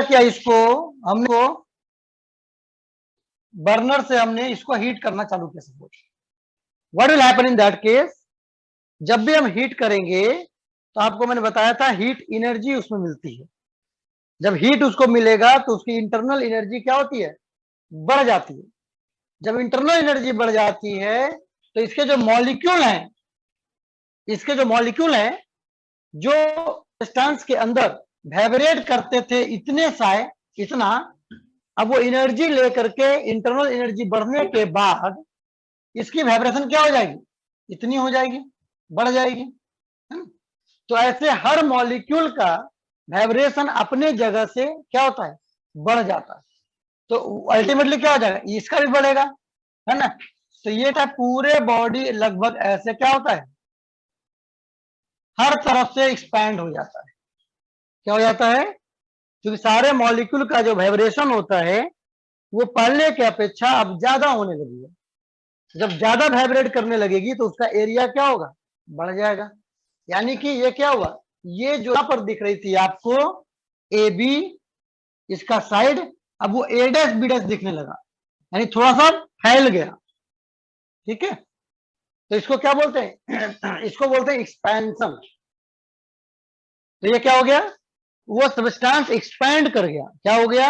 क्या इसको हमने बर्नर से हमने इसको हीट करना चालू किया। Suppose what will happen in that case, जब भी हम हीट करेंगे तो आपको मैंने बताया था हीट एनर्जी उसमें मिलती है। जब हीट उसको मिलेगा तो उसकी इंटरनल एनर्जी क्या होती है, बढ़ जाती है। जब इंटरनल एनर्जी बढ़ जाती है तो इसके जो मॉलिक्यूल हैं, जो सब्सटेंस के अंदर वाइब्रेट करते थे इतना, अब वो एनर्जी लेकर के इंटरनल एनर्जी बढ़ने के बाद इसकी वाइब्रेशन क्या हो जाएगी, इतनी हो जाएगी, बढ़ जाएगी, है ना। तो ऐसे हर मॉलिक्यूल का वाइब्रेशन अपने जगह से क्या होता है, बढ़ जाता है। तो अल्टीमेटली क्या हो जाएगा, इसका भी बढ़ेगा, है ना। तो ये था पूरे बॉडी लगभग ऐसे क्या होता है, हर तरफ से एक्सपैंड हो जाता है। क्या हो जाता है, क्योंकि सारे मॉलिक्यूल का जो वाइब्रेशन होता है वो पहले की अपेक्षा अब ज्यादा होने लगी है। जब ज्यादा वाइब्रेट करने लगेगी तो उसका एरिया क्या होगा, बढ़ जाएगा। यानी कि ये क्या हुआ, ये जो यहां पर दिख रही थी आपको ए बी, इसका साइड, अब वो ए डैश बी डैश दिखने लगा, यानी थोड़ा सा फैल गया। ठीक है, तो इसको क्या बोलते हैं इसको बोलते हैं एक्सपेंशन। तो ये क्या हो गया, वो सब्सटेंस एक्सपैंड कर गया। क्या हो गया,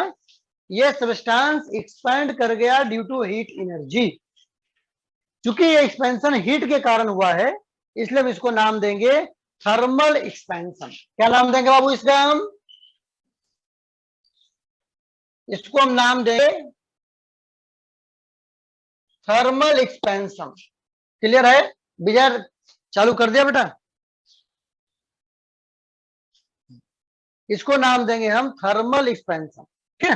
ये सब्सटेंस एक्सपैंड कर गया ड्यू टू हीट एनर्जी। चूंकि ये एक्सपेंशन हीट के कारण हुआ है इसलिए हम इसको नाम देंगे थर्मल एक्सपेंशन। क्या नाम देंगे बाबू इसका, इसको हम नाम देंगे थर्मल एक्सपेंशन। क्लियर है, विजय चालू कर दिया बेटा, इसको नाम देंगे हम थर्मल एक्सपेंशन। ठीक है,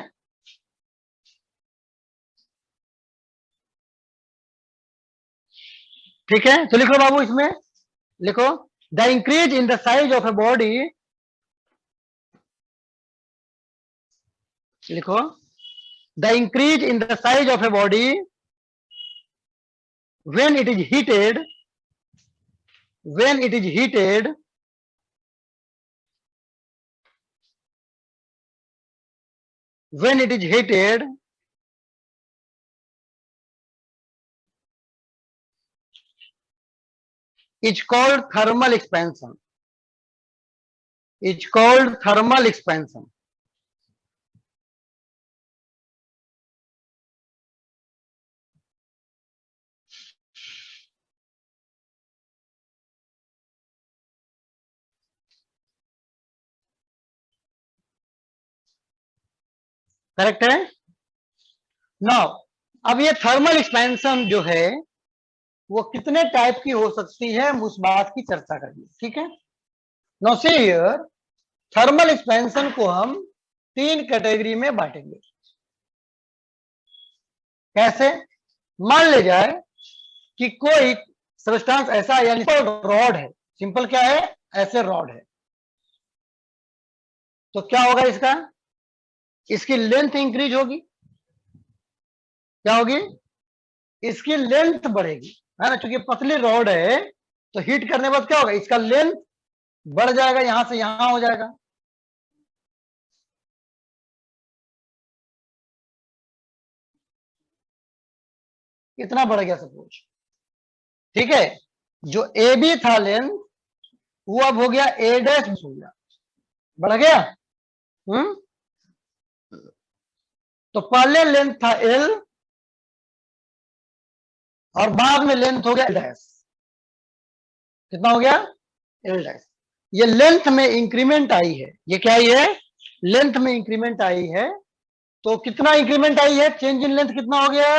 ठीक है, तो लिखो बाबू, इसमें लिखो the increase in the size of a body, लिखो the increase in the size of a body when it is heated, when it is heated, when it is heated, is called thermal expansion, is called thermal expansion. Correct है। Now अब ये thermal expansion जो है वो कितने type की हो सकती है, हम उस बात की चर्चा करेंगे। ठीक है, now see here, thermal expansion को हम 3 कैटेगरी में बांटेंगे। कैसे, मान ले जाए कि कोई सब्सटेंस ऐसा यानी रॉड है, सिंपल क्या है, ऐसे रॉड है, तो क्या होगा इसका, इसकी लेंथ इंक्रीज होगी। क्या होगी, इसकी लेंथ बढ़ेगी, है ना, क्योंकि पतली रॉड है तो हीट करने के बाद क्या होगा, इसका लेंथ बढ़ जाएगा, यहां से यहां हो जाएगा। इतना बढ़ गया सपोज। ठीक है, जो ए बी था लेंथ वो अब हो गया ए डैश, हो गया, बढ़ गया। तो पहले लेंथ था एल और बाद में लेंथ हो गया एल डैश। कितना हो गया, एल डैश। ये लेंथ में इंक्रीमेंट आई है, ये क्या आई है, लेंथ में इंक्रीमेंट आई है। तो कितना इंक्रीमेंट आई है, चेंज इन लेंथ कितना हो गया,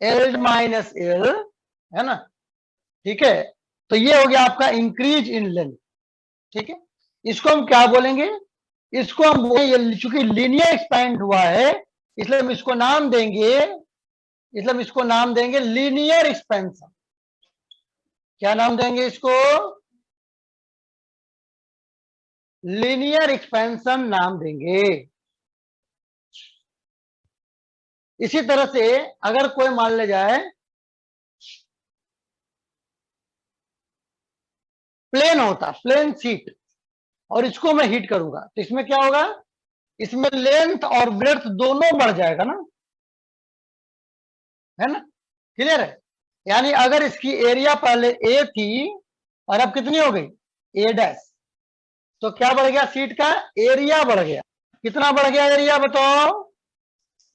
एल माइनस एल, है ना। ठीक है, तो ये हो गया आपका इंक्रीज इन लेंथ। ठीक है, इसको हम क्या बोलेंगे, इसको हम बोलेंगे, चूंकि लीनियर एक्सपैंड हुआ है इसलिए हम इसको नाम देंगे, इसलिए हम इसको नाम देंगे लीनियर एक्सपेंशन। क्या नाम देंगे इसको, लीनियर एक्सपेंशन नाम देंगे। इसी तरह से अगर कोई मान ले जाए प्लेन होता, प्लेन शीट, और इसको मैं हीट करूंगा तो इसमें क्या होगा, इसमें लेंथ और ब्रेड्थ दोनों बढ़ जाएगा ना, है ना, क्लियर है। यानी अगर इसकी एरिया पहले ए थी और अब कितनी हो गई ए डैश, तो क्या बढ़ गया सीट का एरिया बढ़ गया। कितना बढ़ गया एरिया बताओ,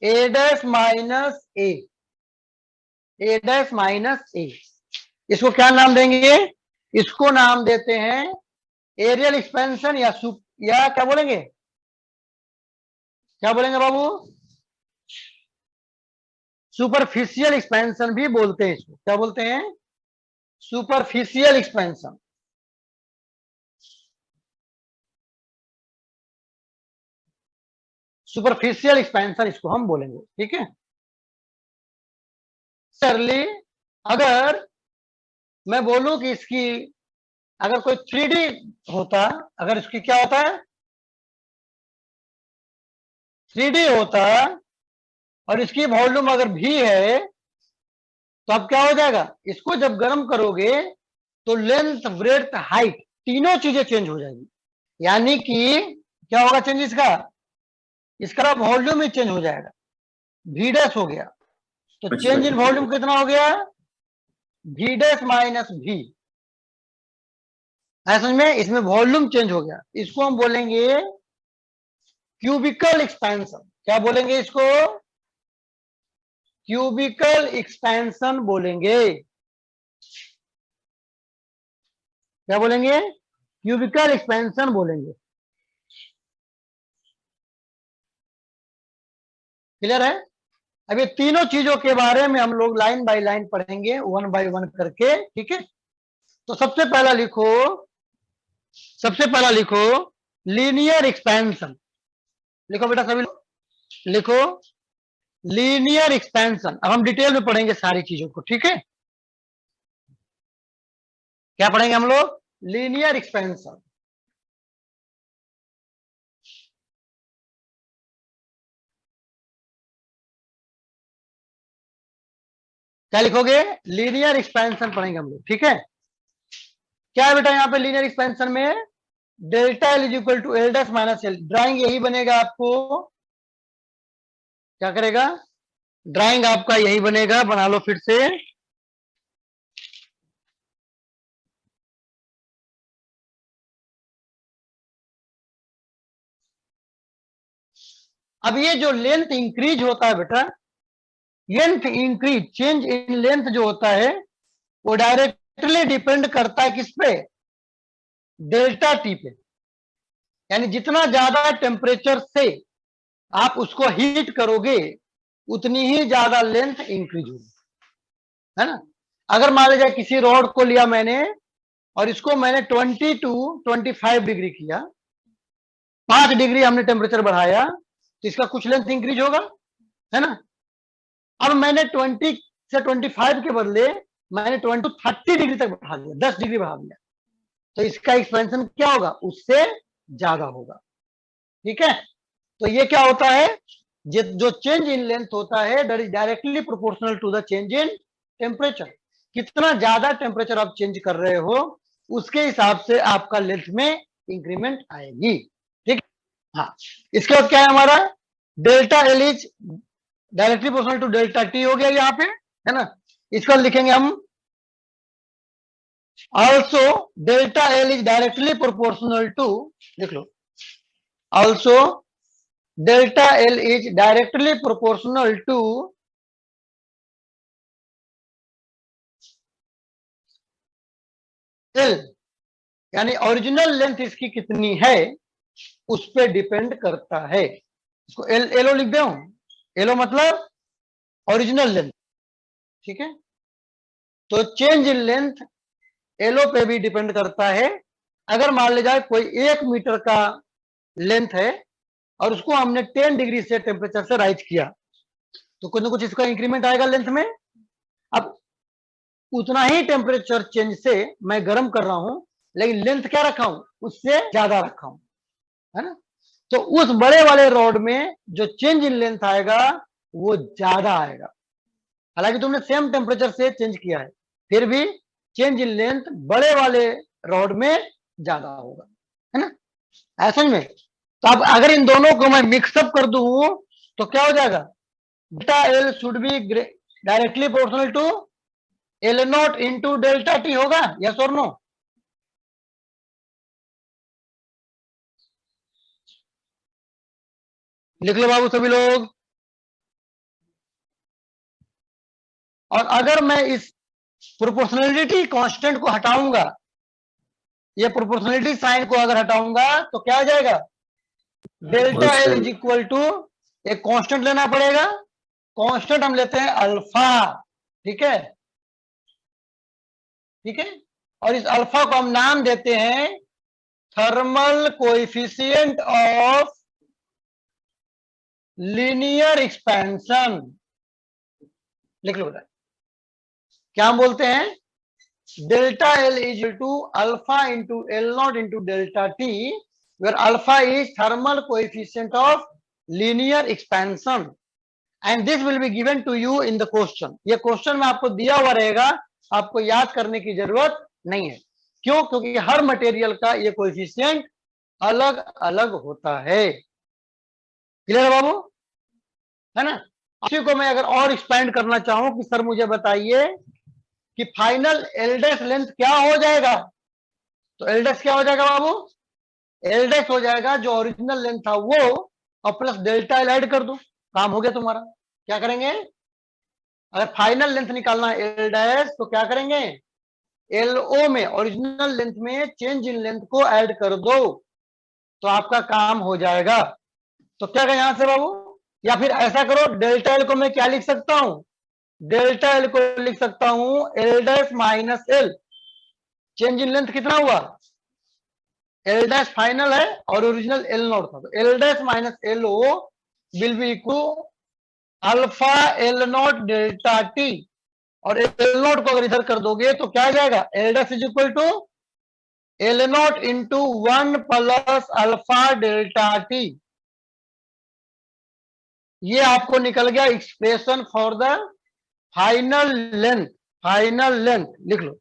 ए डैश माइनस ए डैश माइनस ए। इसको क्या नाम देंगे, इसको नाम देते हैं एरियल एक्सपेंशन या क्या बोलेंगे, क्या बोलेंगे बाबू, सुपरफिशियल एक्सपेंशन भी बोलते हैं इसको, क्या बोलते हैं, सुपरफिशियल एक्सपेंशन। सुपरफिशियल एक्सपेंशन इसको हम बोलेंगे, ठीक है। सरली अगर मैं बोलूं कि इसकी अगर कोई 3D होता, अगर इसकी क्या होता है 3D होता और इसकी वॉल्यूम अगर भी है, तो अब क्या हो जाएगा, इसको जब गर्म करोगे तो लेंथ ब्रेड्थ हाइट तीनों चीजें चेंज हो जाएगी। यानी कि क्या होगा चेंज इसका वॉल्यूम ही चेंज हो जाएगा, वी डैश हो गया, तो चेंज इन वॉल्यूम कितना हो गया, वी डैश माइनस वी। समझ में, इसमें वॉल्यूम चेंज हो गया, इसको हम बोलेंगे क्यूबिकल एक्सपेंशन। क्या बोलेंगे इसको, क्यूबिकल एक्सपेंशन बोलेंगे। क्या बोलेंगे, क्यूबिकल एक्सपेंशन बोलेंगे। क्लियर है। अब ये तीनों चीजों के बारे में हम लोग लाइन बाय लाइन पढ़ेंगे, वन बाय वन करके, ठीक है। तो सबसे पहला लिखो लीनियर एक्सपेंशन। लिखो बेटा सभी लोग, लिखो लीनियर एक्सपेंशन। अब हम डिटेल में पढ़ेंगे सारी चीजों को, ठीक है। क्या पढ़ेंगे हम लोग, लीनियर एक्सपेंशन। क्या लिखोगे, लीनियर एक्सपेंशन पढ़ेंगे हम लोग, ठीक है। क्या है बेटा यहाँ पे लीनियर एक्सपेंशन में, delta L is equal to L dash minus L. Drawing यही बनेगा आपको, क्या करेगा, ड्राइंग आपका यही बनेगा, बना लो फिर से। अब ये जो लेंथ इंक्रीज होता है बेटा, length increase change in length जो होता है वो डायरेक्टली डिपेंड करता है किस पे, डेल्टा टी पे। यानी जितना ज्यादा टेम्परेचर से आप उसको हीट करोगे उतनी ही ज्यादा लेंथ इंक्रीज होगी, है ना। अगर मान लीजिए किसी रॉड को लिया मैंने और इसको मैंने 20 टू 25 डिग्री किया, 5 डिग्री हमने टेम्परेचर बढ़ाया, तो इसका कुछ लेंथ इंक्रीज होगा, है ना। अब मैंने 20 से 25 के बदले मैंने 20 30 डिग्री तक बढ़ा दिया, 10 डिग्री बढ़ा दिया, तो इसका एक्सपेंशन क्या होगा, उससे ज्यादा होगा, ठीक है। तो ये क्या होता है, जो चेंज इन लेंथ होता है that is directly proportional to the change in temperature. कितना ज्यादा टेम्परेचर आप चेंज कर रहे हो उसके हिसाब से आपका लेंथ में इंक्रीमेंट आएगी, ठीक। हाँ, इसके बाद क्या है हमारा, delta L is directly proportional to delta T हो गया यहाँ पे, है ना। इसको लिखेंगे हम also delta L is directly proportional to, लिख लो, also delta L is directly proportional to L. यानी ओरिजिनल लेंथ इसकी कितनी है उस पर डिपेंड करता है। इसको एलओ लिख दो, एलओ मतलब ओरिजिनल लेंथ, ठीक है। तो चेंज इन लेंथ एलओ पे भी डिपेंड करता है। अगर मान ले जाए कोई 1 मीटर का लेंथ है और उसको हमने 10 डिग्री से टेम्परेचर से राइज किया, तो कुछ ना कुछ इसका इंक्रीमेंट आएगा लेंथ में। अब उतना ही टेम्परेचर चेंज से मैं गर्म कर रहा हूं, लेकिन लेंथ क्या रखा हूं, उससे ज्यादा रखा हूं, है ना। तो उस बड़े वाले रॉड में जो चेंज इन लेंथ आएगा वो ज्यादा आएगा। हालांकि तुमने सेम टेम्परेचर से चेंज किया है, फिर भी चेंज इन लेंथ बड़े वाले रॉड में ज्यादा होगा, है ना, ऐसा में। तो अब अगर इन दोनों को मैं मिक्सअप कर दूं तो क्या हो जाएगा, delta L should be directly proportional to L nought into delta T होगा, यस और नो? लिख लो बाबू सभी लोग। और अगर मैं इस प्रोपोर्शनलिटी कांस्टेंट को हटाऊंगा, ये प्रोपोर्शनलिटी साइन को अगर हटाऊंगा तो क्या आ जाएगा, delta L is equal to, एक कांस्टेंट लेना पड़ेगा, कांस्टेंट हम लेते हैं अल्फा, ठीक है, ठीक है। और इस अल्फा को हम नाम देते हैं thermal coefficient of linear expansion. लिख लो बेटा, क्या हम बोलते हैं, delta L is to alpha into L nought into delta T, where alpha is thermal coefficient of linear expansion and this will be given to you in the question. ये question में आपको दिया हुआ रहेगा, आपको याद करने की जरूरत नहीं है। क्यों? क्योंकि हर मटेरियल का ये कोएफिशिएंट अलग अलग होता है। क्लियर है बाबू, है ना? इसी को मैं अगर और एक्सपेंड करना चाहूं कि सर मुझे बताइए कि फाइनल एलडेस लेंथ क्या हो जाएगा, तो एलडेस क्या हो जाएगा बाबू, एलडेस हो जाएगा जो ओरिजिनल लेंथ था वो, और प्लस डेल्टा एल ऐड कर दो, काम हो गया तुम्हारा। क्या करेंगे, अगर फाइनल लेंथ निकालना है एल डैश तो क्या करेंगे, एल ओ में ओरिजिनल लेंथ में चेंज इन लेंथ को ऐड कर दो, तो आपका काम हो जाएगा। तो क्या करें यहां से बाबू, या फिर ऐसा करो, डेल्टा एल को मैं क्या लिख सकता हूं, डेल्टा एल को लिख सकता हूं L dash minus L, change in length कितना हुआ, एल डैश फाइनल है और ओरिजिनल एल नॉट था, तो L dash minus L O will be equal alpha L nought delta T, और एल नॉट को अगर इधर कर दोगे तो क्या आ जाएगा, L dash is equal to L nought into 1 plus alpha delta T. ये आपको निकल गया expression for the final length, final length लिख लो।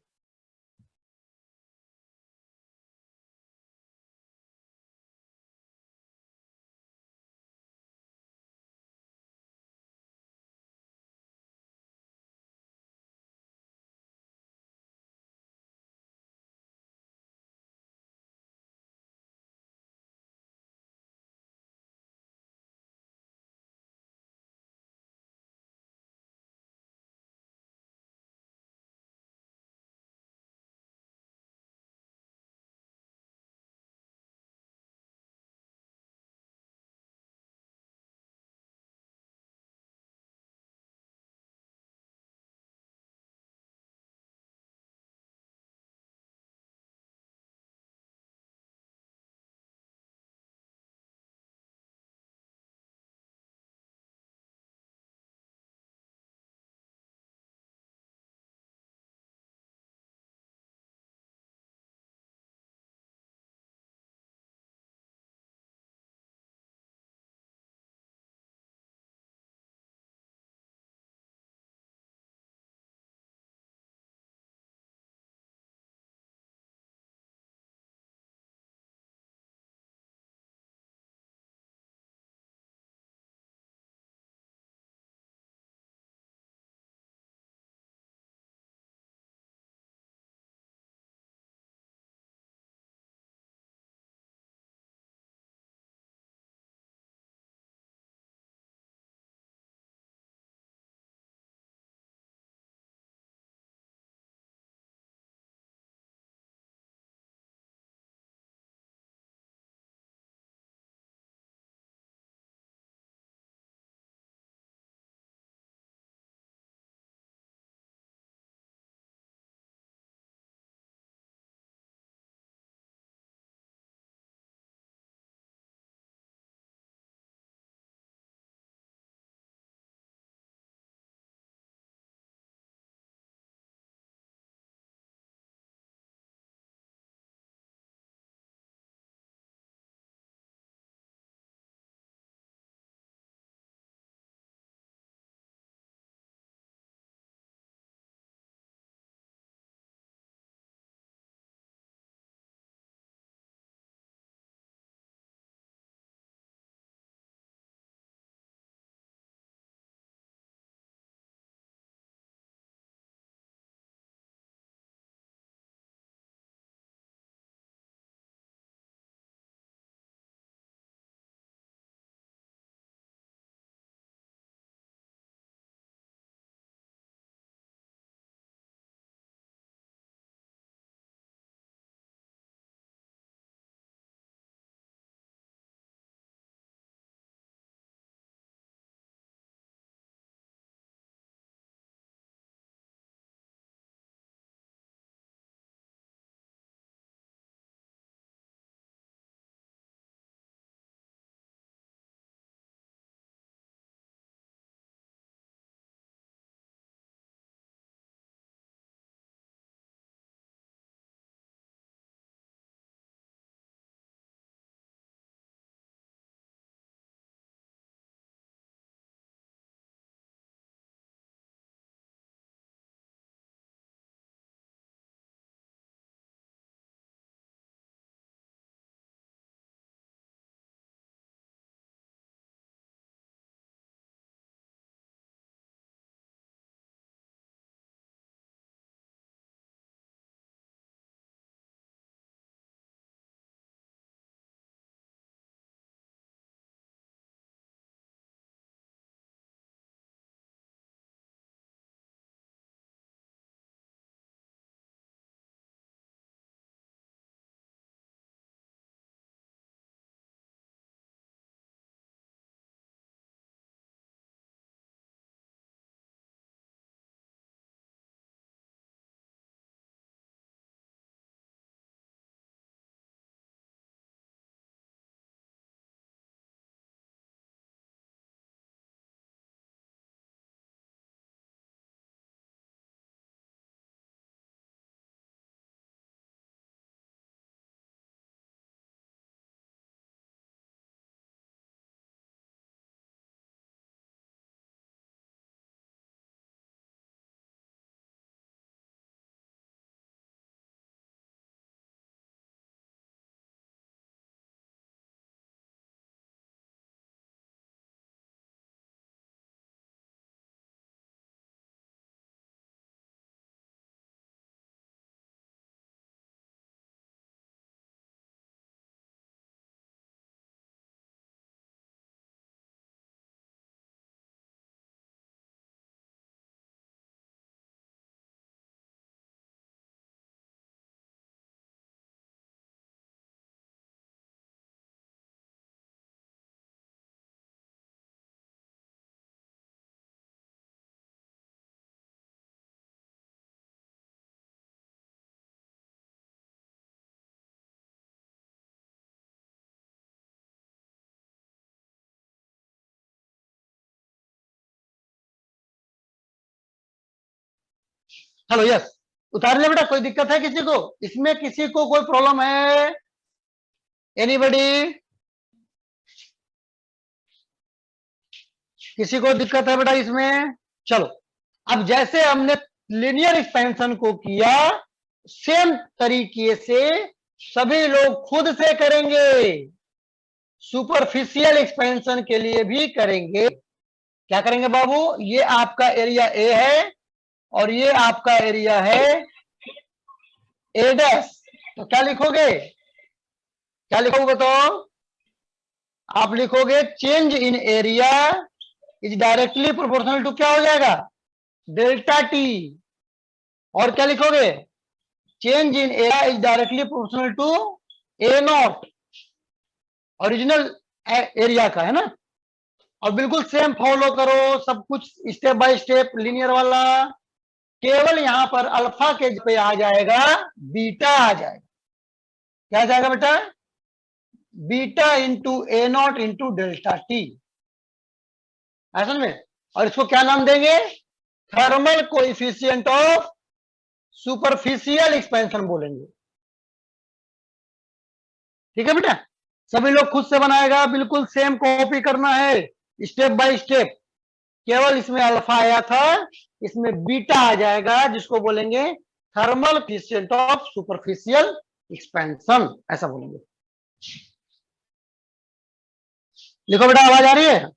चलो यस, उतार ले बेटा। कोई दिक्कत है किसी को इसमें? किसी को कोई प्रॉब्लम है? एनीबडी? किसी को दिक्कत है बेटा इसमें? चलो, अब जैसे हमने लीनियर एक्सपेंशन को किया, सेम तरीके से सभी लोग खुद से करेंगे, सुपरफिशियल एक्सपेंशन के लिए भी करेंगे। क्या करेंगे बाबू? ये आपका एरिया ए है और ये आपका एरिया है ए डैश। तो क्या लिखोगे? क्या लिखोगे? तो आप लिखोगे change in area is directly proportional to, क्या हो जाएगा? Delta T. और क्या लिखोगे? Change in area is directly proportional to A nought, original area का, है ना। और बिल्कुल सेम फॉलो करो सब कुछ, स्टेप बाय स्टेप लीनियर वाला। केवल यहां पर अल्फा के पे आ जाएगा बीटा आ जाएगा। क्या आ जाएगा बेटा? Beta into A not into delta T, ऐसा में। और इसको क्या नाम देंगे? Thermal coefficient of superficial expansion बोलेंगे। ठीक है बेटा, सभी लोग खुद से बनाएगा, बिल्कुल सेम कॉपी करना है स्टेप बाय स्टेप। केवल इसमें अल्फा आया था, इसमें बीटा आ जाएगा, जिसको बोलेंगे thermal coefficient of superficial expansion, ऐसा बोलेंगे। लिखो बेटा, आवाज आ रही है?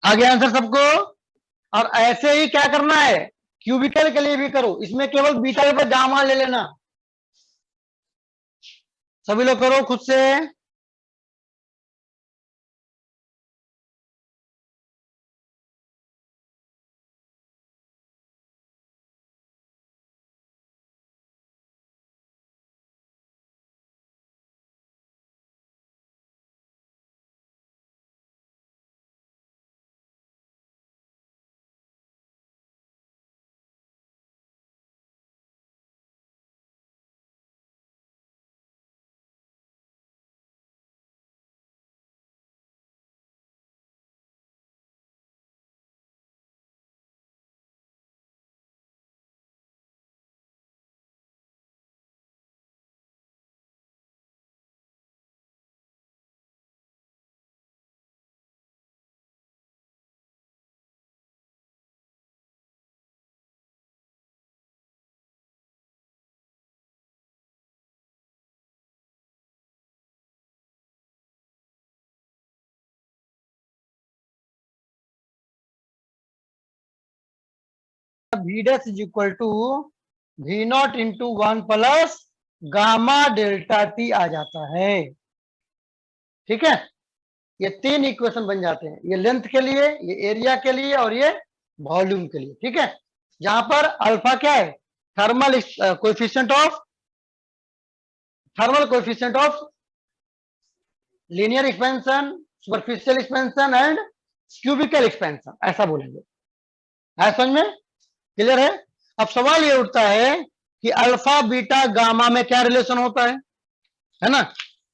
आगे आंसर सबको? और ऐसे ही क्या करना है क्यूबिकल के लिए भी करो, इसमें केवल बीटा के ऊपर गामा ले लेना। सभी लोग करो खुद से। V dash is equal to V naught into 1 plus gamma delta T आ जाता है। ठीक है, ये तीन इक्वेशन बन जाते हैं, ये लेंथ के लिए, ये एरिया के लिए, और ये वॉल्यूम के लिए। ठीक है, जहां पर अल्फा क्या है? Thermal coefficient of linear expansion, superficial expansion and cubical expansion, ऐसा बोलेंगे। है समझ में? क्लियर है? अब सवाल ये उठता है कि अल्फा बीटा गामा में क्या रिलेशन होता है ना।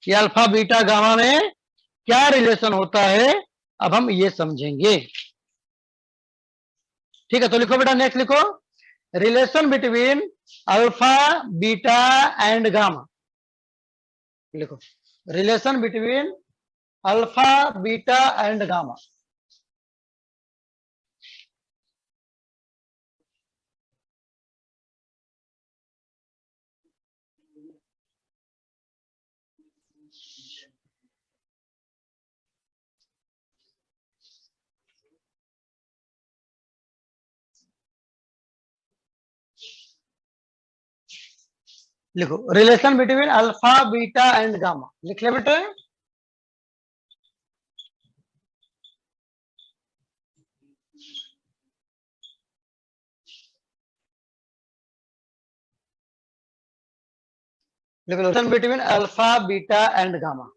ये अल्फा बीटा गामा में क्या रिलेशन होता है, अब हम ये समझेंगे। ठीक है, तो लिखो बेटा, नेक्स्ट लिखो, relation between alpha beta and gamma. लिखो, relation between alpha beta and gamma. लिखो relation between alpha beta and gamma, लिख ले बेटे। लिखो relation between alpha beta and gamma.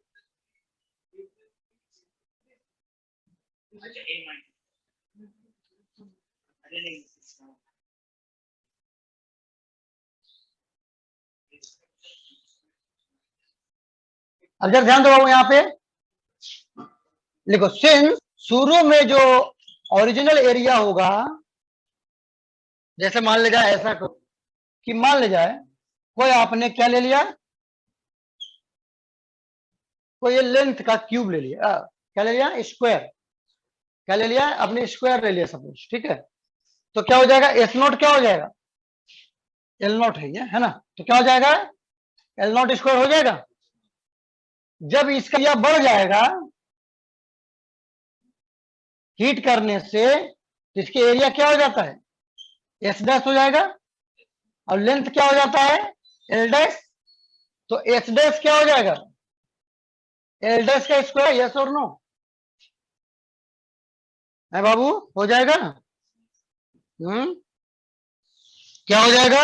अब जरा ध्यान दो बाबू यहाँ पे, लिखो सिंस शुरू में जो ओरिजिनल एरिया होगा, जैसे मान ले जाए ऐसा कि मान ले जाए कोई आपने क्या ले लिया, कोई ये लेंथ का क्यूब ले लिया, क्या ले लिया, स्क्वायर, क्या ले लिया आपने, स्क्वायर ले लिया सपोज, ठीक है। तो क्या हो जाएगा, एस नोट क्या हो जाएगा, एल नोट है ये, है ना। तो क्या हो जाएगा, एल नोट स्क्वायर हो जाएगा। जब इसका यह बढ़ जाएगा हीट करने से, तो इसके एरिया क्या हो जाता है, एस डैश हो जाएगा, और लेंथ क्या हो जाता है, एल डैश। तो एस डैश क्या हो जाएगा, एल डैश का स्क्वायर, यस और नो है बाबू, हो जाएगा। क्या हो जाएगा,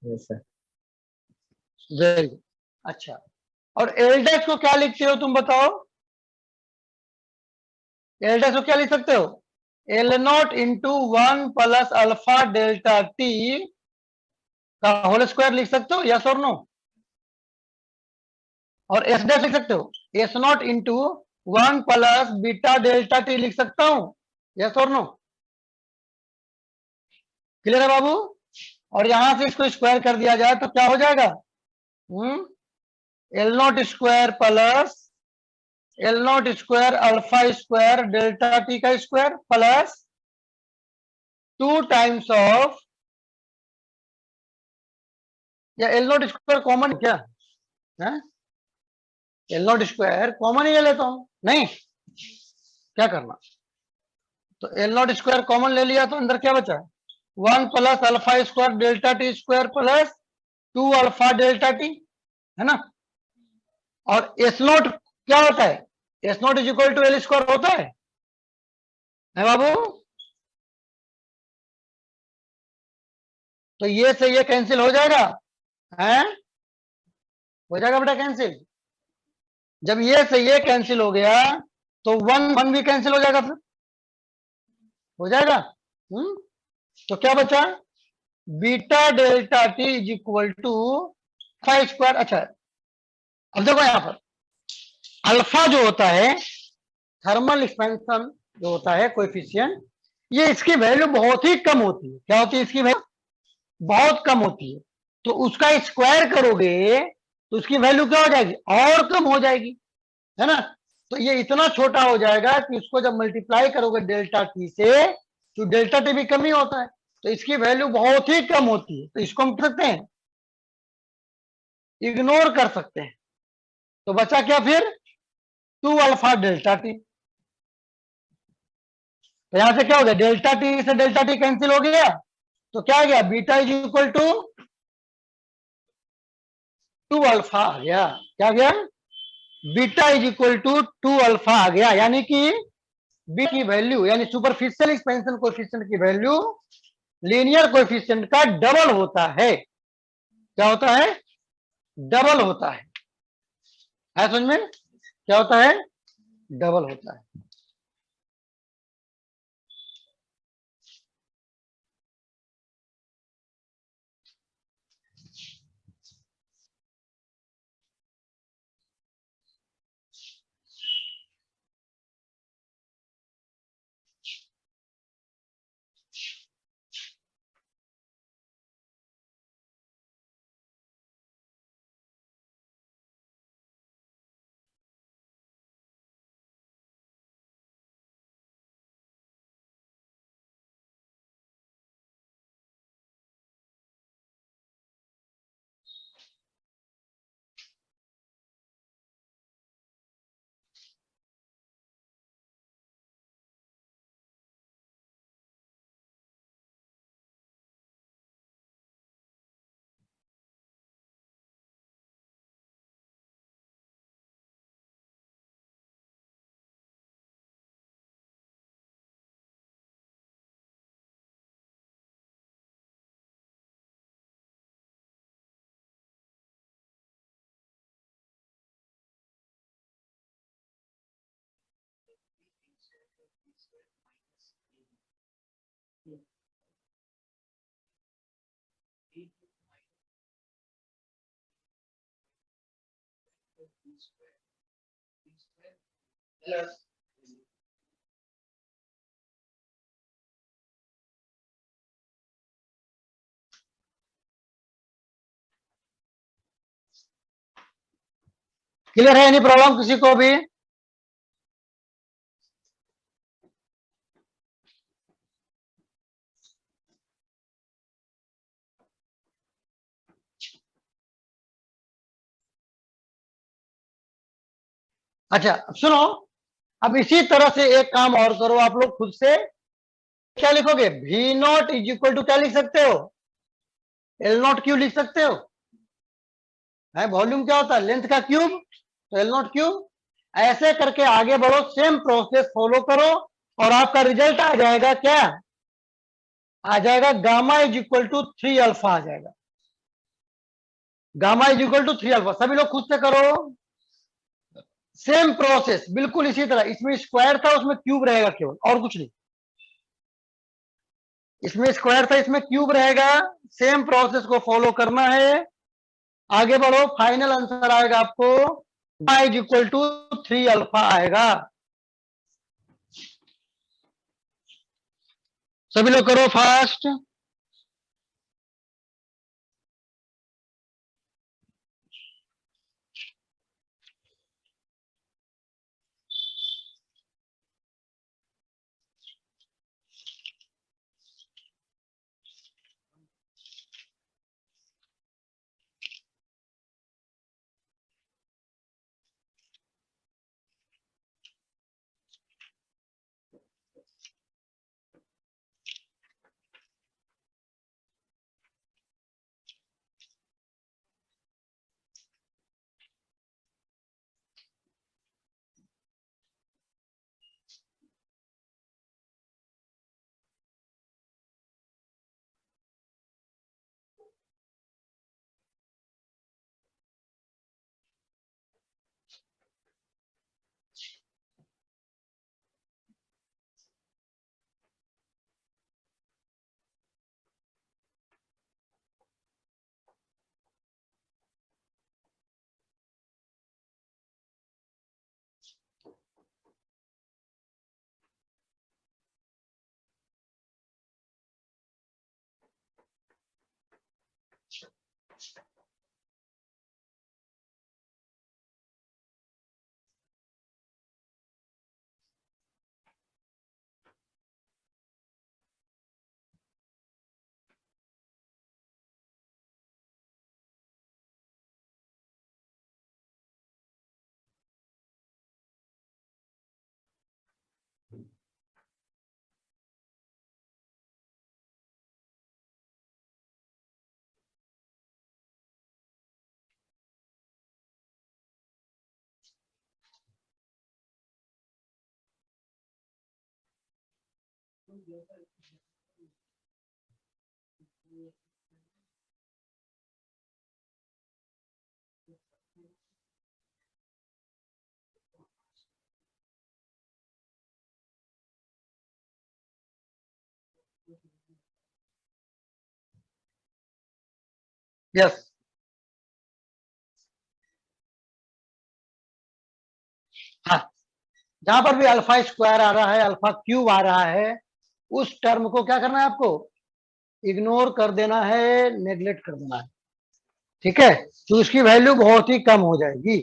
यस सर। Very good. अच्छा, और एल डैश को क्या लिखते हो तुम बताओ, एल डैश को क्या लिख सकते हो, L nought into 1 + alpha delta T का होल स्क्वायर लिख सकते हो, यस और नो। और एस डैश लिख सकते हो, S not into 1 + beta delta T लिख सकता हूं, यस और नो। क्लियर है बाबू। और यहां से इसको स्क्वायर कर दिया जाए तो क्या हो जाएगा, L not square plus L not square alpha square delta T का स्क्वायर प्लस 2 टाइम्स ऑफ, या एल नॉट स्क्वायर कॉमन क्या है, एल नॉट स्क्वायर कॉमन ही ले लेता हूं, नहीं क्या करना, तो एल नॉट स्क्वायर कॉमन ले लिया तो अंदर क्या बचा, 1 + alpha square delta T square plus 2 alpha delta T, है ना। और एस नॉट क्या होता है, S nought is equal to L square होता है बाबू। तो ये से ये कैंसिल हो जाएगा, है हो जाएगा बेटा कैंसिल। जब ये से ये कैंसिल हो गया तो 1 भी कैंसिल हो जाएगा, फिर हो जाएगा। तो क्या बचा, beta delta t is equal to five square. अच्छा, अब देखो यहां पर अल्फा जो होता है, थर्मल एक्सपेंशन जो होता है कोएफिशिएंट, ये इसकी वैल्यू बहुत ही कम होती है। क्या होती है इसकी वैल्यू, बहुत कम होती है। तो उसका स्क्वायर करोगे तो उसकी वैल्यू क्या हो जाएगी, और कम हो जाएगी, है ना। तो ये इतना छोटा हो जाएगा कि उसको जब मल्टीप्लाई करोगे डेल्टा टी से, तो डेल्टा टी भी कम ही होता है, तो इसकी वैल्यू बहुत ही कम होती है। तो इसको हम कर सकते हैं, इग्नोर कर सकते हैं। तो बचा क्या फिर, 2 अल्फा डेल्टा टी। तो यहां से क्या हो गया, डेल्टा टी से डेल्टा टी कैंसिल हो गया, तो क्या आ गया, beta is equal to 2 alpha आ गया। क्या गया, beta is equal to 2 alpha आ गया। यानी कि बी की वैल्यू, यानी सुपरफिशियल एक्सपेंशन कोएफिशिएंट की वैल्यू लीनियर कोएफिशिएंट का डबल होता है। क्या होता है, डबल होता है समझ में, क्या होता है, डबल होता है। क्लियर है? एनी प्रॉब्लम किसी को भी? अच्छा सुनो, अब इसी तरह से एक काम और करो आप लोग खुद से। क्या लिखोगे? V naught is equal to क्या लिख सकते हो? L नॉट क्यूब लिख सकते हो। है वॉल्यूम क्या होता है? लेंथ का क्यूब, तो L नॉट क्यूब। ऐसे करके आगे बढ़ो, सेम प्रोसेस फॉलो करो और आपका रिजल्ट आ जाएगा क्या? आ जाएगा gamma is equal to 3 alpha आ जाएगा। Gamma is equal to 3 alpha. सभी लोग खुद से करो, सेम प्रोसेस बिल्कुल इसी तरह। इसमें स्क्वायर था, उसमें क्यूब रहेगा केवल, और कुछ नहीं। इसमें स्क्वायर था, इसमें क्यूब रहेगा। सेम प्रोसेस को फॉलो करना है। आगे बढ़ो, फाइनल आंसर आएगा आपको y is equal to 3 alpha आएगा। सभी लोग करो फास्ट। यस। हाँ, जहां पर भी अल्फा स्क्वायर आ रहा है, अल्फा क्यूब आ रहा है, उस टर्म को क्या करना है आपको? इग्नोर कर देना है, नेग्लेक्ट कर देना है। ठीक है, तो उसकी वैल्यू बहुत ही कम हो जाएगी।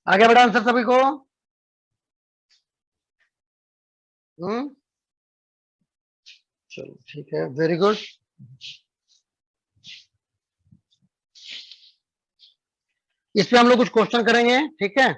आगे बढ़ा आंसर सभी को। चलो ठीक है, वेरी गुड। इस पे हम लोग कुछ क्वेश्चन करेंगे, ठीक है।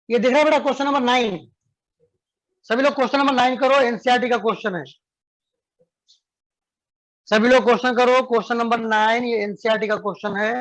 ये दिख रहा है बेटा क्वेश्चन नंबर 9। सभी लोग क्वेश्चन नंबर 9 करो, एनसीईआरटी का क्वेश्चन है। सभी लोग क्वेश्चन करो, क्वेश्चन नंबर 9, ये एनसीईआरटी का क्वेश्चन है।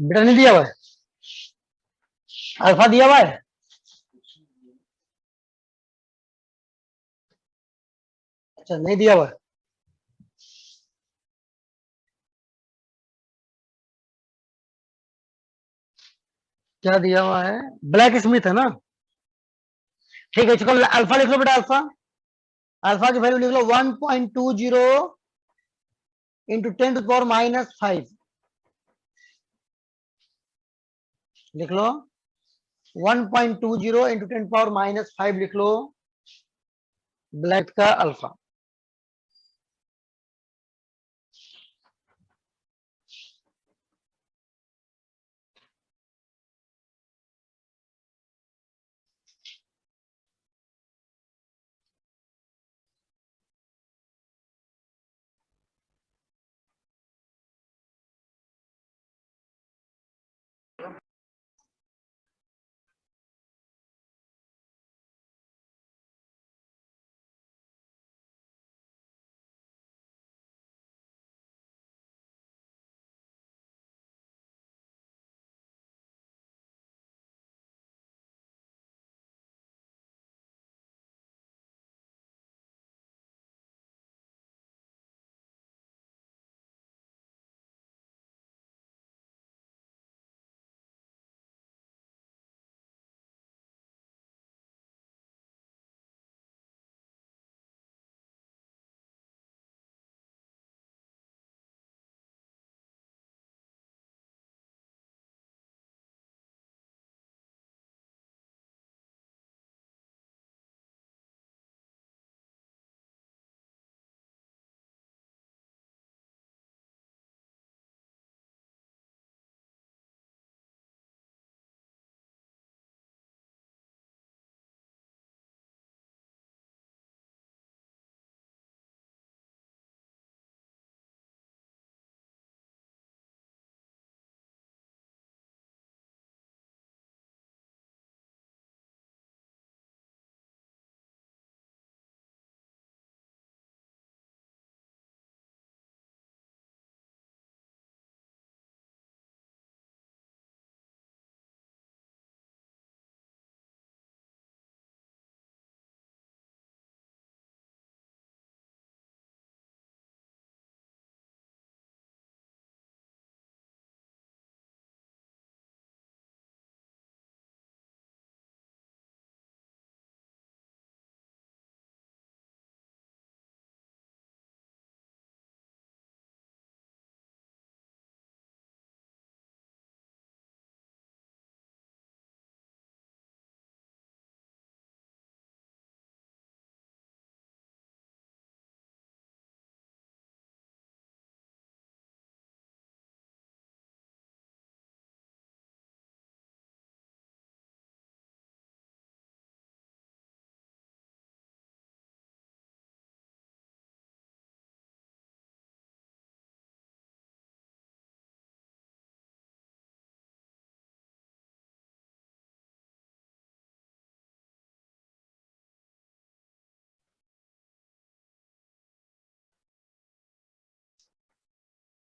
बीटा नहीं दिया हुआ है, अल्फा दिया हुआ है। अच्छा नहीं दिया हुआ है। क्या दिया हुआ है, ब्लैक स्मिथ है ना। ठीक है, चलो अल्फा लिख लो बेटा, अल्फा, अल्फा की वैल्यू लिख लो 1.20 इंटू 10⁻⁻5 लिख लो, 1.20 इंटू 10⁻⁻5 लिख लो, ब्लैक का अल्फा।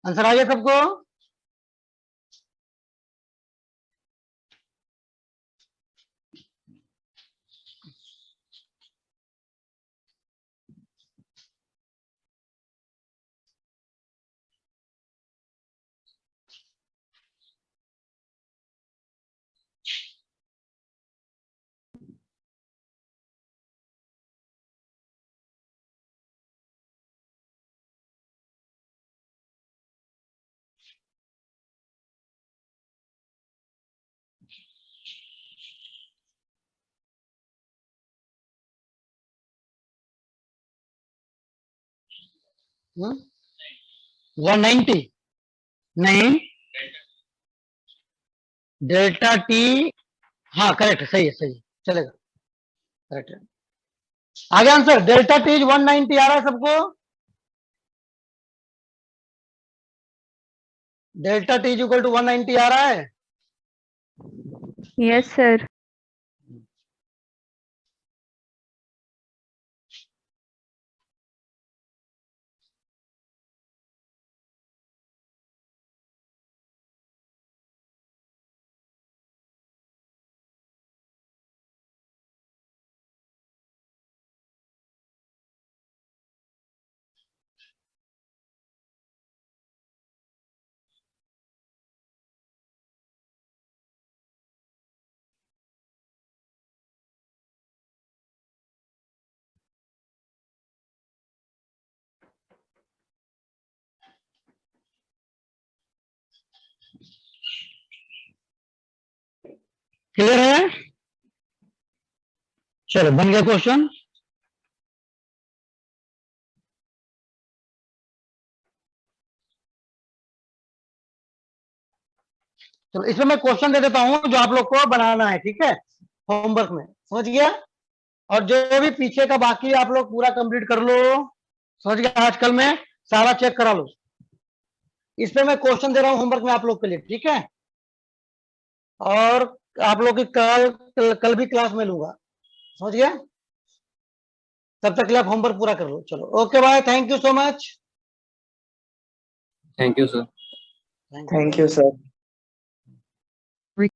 आंसर आ गया सबको। हम्म 190 नहीं, डेल्टा टी, हाँ करेक्ट, सही है, सही है, चलेगा, करेक्ट है। आगे आंसर, डेल्टा टी 190 आ रहा है सबको, डेल्टा टी इक्वल टू 190 आ रहा है। Yes sir. क्लियर है? चलो बन गया क्वेश्चन। चलो इसमें मैं क्वेश्चन दे देता हूं जो आप लोग को बनाना है, ठीक है, होमवर्क में, समझ गया? और जो भी पीछे का बाकी आप लोग पूरा कंप्लीट कर लो, समझ गया? आजकल में सारा चेक करा लो। इस पे मैं क्वेश्चन दे रहा हूं होमवर्क में आप लोग के लिए, ठीक है? और आप लोग की कल भी क्लास में लूंगा, समझ गया? तब तक के लिए आप होमवर्क पूरा कर लो। चलो okay bye, thank you so much. Thank you sir. Thank you. Sir.